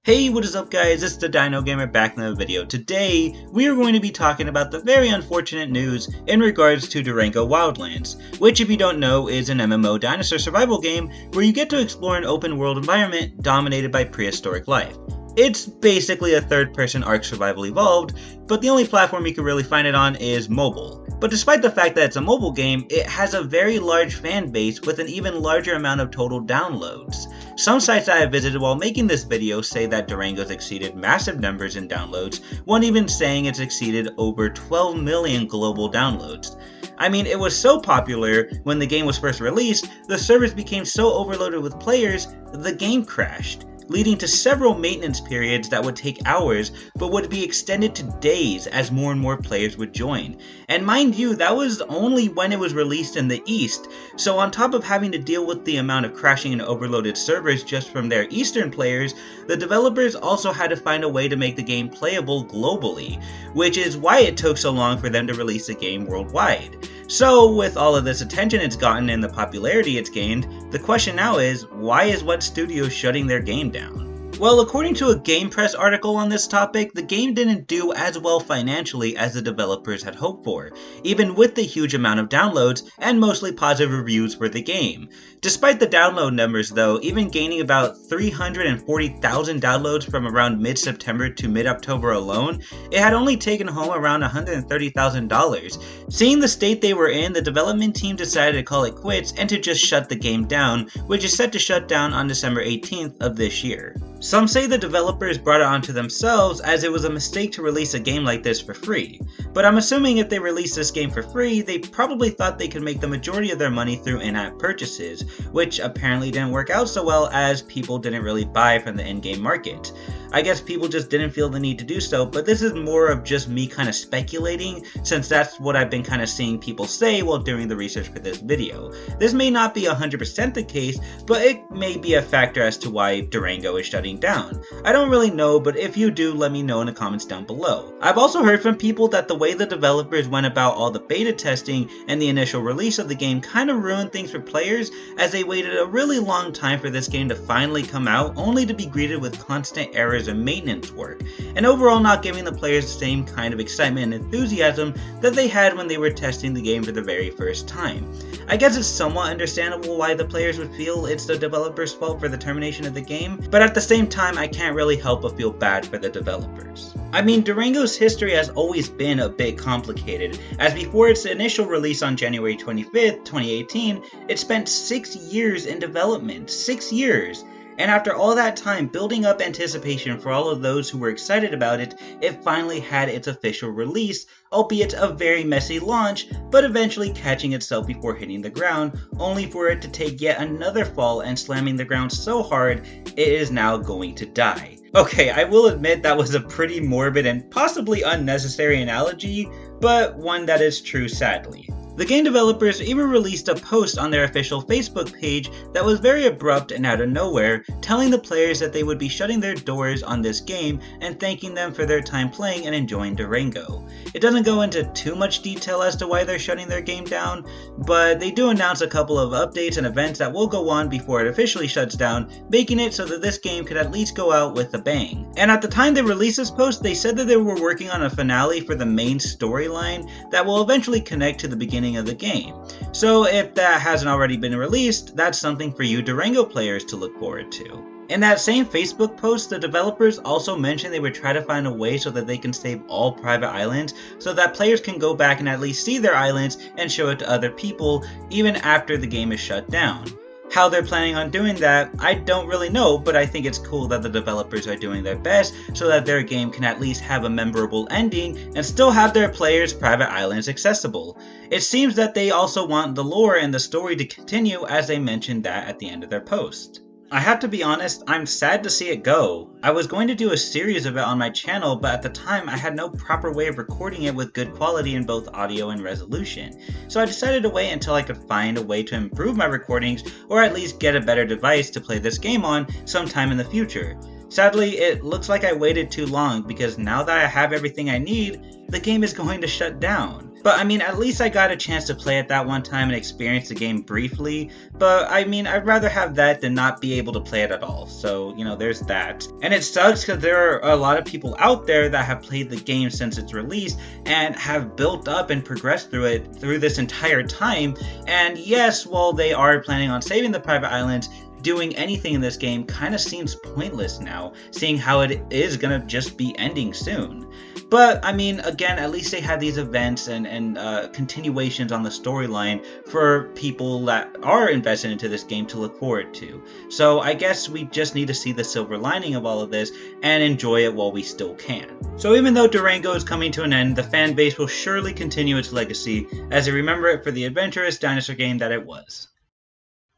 Hey, what is up guys, it's the Dino Gamer back in the video. Today, we are going to be talking about the very unfortunate news in regards to Durango Wildlands, which if you don't know is an MMO dinosaur survival game where you get to explore an open world environment dominated by prehistoric life. It's basically a third-person Ark Survival Evolved, but the only platform you can really find it on is mobile. But despite the fact that it's a mobile game, it has a very large fan base with an even larger amount of total downloads. Some sites I have visited while making this video say that Durango's exceeded massive numbers in downloads, one even saying it's exceeded over 12 million global downloads. I mean, it was so popular when the game was first released, the servers became so overloaded with players, the game crashed, leading to several maintenance periods that would take hours but would be extended to days as more and more players would join. And mind you, that was only when it was released in the East, so on top of having to deal with the amount of crashing and overloaded servers just from their Eastern players, the developers also had to find a way to make the game playable globally, which is why it took so long for them to release the game worldwide. So, with all of this attention it's gotten and the popularity it's gained, the question now is, why is what studio shutting their game down? Well, according to a Game Press article on this topic, the game didn't do as well financially as the developers had hoped for, even with the huge amount of downloads and mostly positive reviews for the game. Despite the download numbers though, even gaining about 340,000 downloads from around mid-September to mid-October alone, it had only taken home around $130,000. Seeing the state they were in, the development team decided to call it quits and to just shut the game down, which is set to shut down on December 18th of this year. Some say the developers brought it onto themselves as it was a mistake to release a game like this for free, but I'm assuming if they released this game for free, they probably thought they could make the majority of their money through in-app purchases, which apparently didn't work out so well as people didn't really buy from the in-game market. I guess people just didn't feel the need to do so, but this is more of just me kind of speculating, since that's what I've been kind of seeing people say while doing the research for this video. This may not be 100% the case, but it may be a factor as to why Durango is shutting down. I don't really know, but if you do, let me know in the comments down below. I've also heard from people that the way the developers went about all the beta testing and the initial release of the game kind of ruined things for players, as they waited a really long time for this game to finally come out, only to be greeted with constant errors and maintenance work, and overall not giving the players the same kind of excitement and enthusiasm that they had when they were testing the game for the very first time. I guess it's somewhat understandable why the players would feel it's the developers' fault for the termination of the game, but at the same time I can't really help but feel bad for the developers. I mean, Durango's history has always been a bit complicated, as before its initial release on January 25th, 2018, it spent 6 years in development. 6 years! And after all that time building up anticipation for all of those who were excited about it, it finally had its official release, albeit a very messy launch, but eventually catching itself before hitting the ground, only for it to take yet another fall and slamming the ground so hard, it is now going to die. Okay, I will admit that was a pretty morbid and possibly unnecessary analogy, but one that is true sadly. The game developers even released a post on their official Facebook page that was very abrupt and out of nowhere, telling the players that they would be shutting their doors on this game and thanking them for their time playing and enjoying Durango. It doesn't go into too much detail as to why they're shutting their game down, but they do announce a couple of updates and events that will go on before it officially shuts down, making it so that this game could at least go out with a bang. And at the time they released this post, they said that they were working on a finale for the main storyline that will eventually connect to the beginning of the game. So if that hasn't already been released, that's something for you Durango players to look forward to. In that same Facebook post, the developers also mentioned they would try to find a way so that they can save all private islands so that players can go back and at least see their islands and show it to other people even after the game is shut down. How they're planning on doing that, I don't really know, but I think it's cool that the developers are doing their best so that their game can at least have a memorable ending and still have their players' private islands accessible. It seems that they also want the lore and the story to continue, as they mentioned that at the end of their post. I have to be honest, I'm sad to see it go. I was going to do a series of it on my channel, but at the time I had no proper way of recording it with good quality in both audio and resolution. So I decided to wait until I could find a way to improve my recordings or at least get a better device to play this game on sometime in the future. Sadly, it looks like I waited too long because now that I have everything I need, the game is going to shut down. But I mean, at least I got a chance to play it that one time and experience the game briefly. But I mean, I'd rather have that than not be able to play it at all. So, there's that. And it sucks because there are a lot of people out there that have played the game since its release and have built up and progressed through it through this entire time. And yes, while they are planning on saving the private islands, doing anything in this game kind of seems pointless now, seeing how it is gonna just be ending soon. But I mean, again, at least they had these events and continuations on the storyline for people that are invested into this game to look forward to. So I guess we just need to see the silver lining of all of this and enjoy it while we still can. So even though Durango is coming to an end, the fan base will surely continue its legacy as they remember it for the adventurous dinosaur game that it was.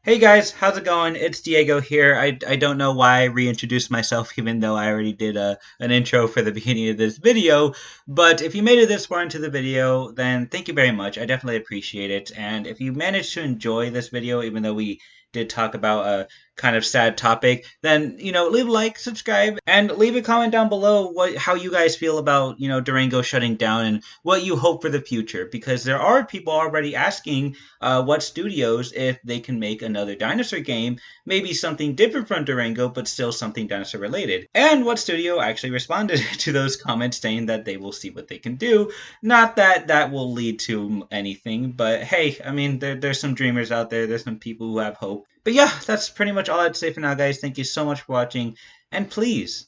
Hey guys, how's it going? It's Diego here. I don't know why I reintroduced myself even though I already did an intro for the beginning of this video, but if you made it this far into the video, then thank you very much. I definitely appreciate it, and if you managed to enjoy this video, even though we did talk about a kind of sad topic, then leave a like, subscribe, and leave a comment down below how you guys feel about Durango shutting down and what you hope for the future, because there are people already asking what studios if they can make another dinosaur game, maybe something different from Durango but still something dinosaur related, and what studio actually responded to those comments saying that they will see what they can do. Not that that will lead to anything, but hey, I mean, there's some dreamers out there, there's some people who have hope. But yeah, that's pretty much all I'd say for now, guys. Thank you so much for watching, and please,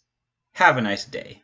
have a nice day.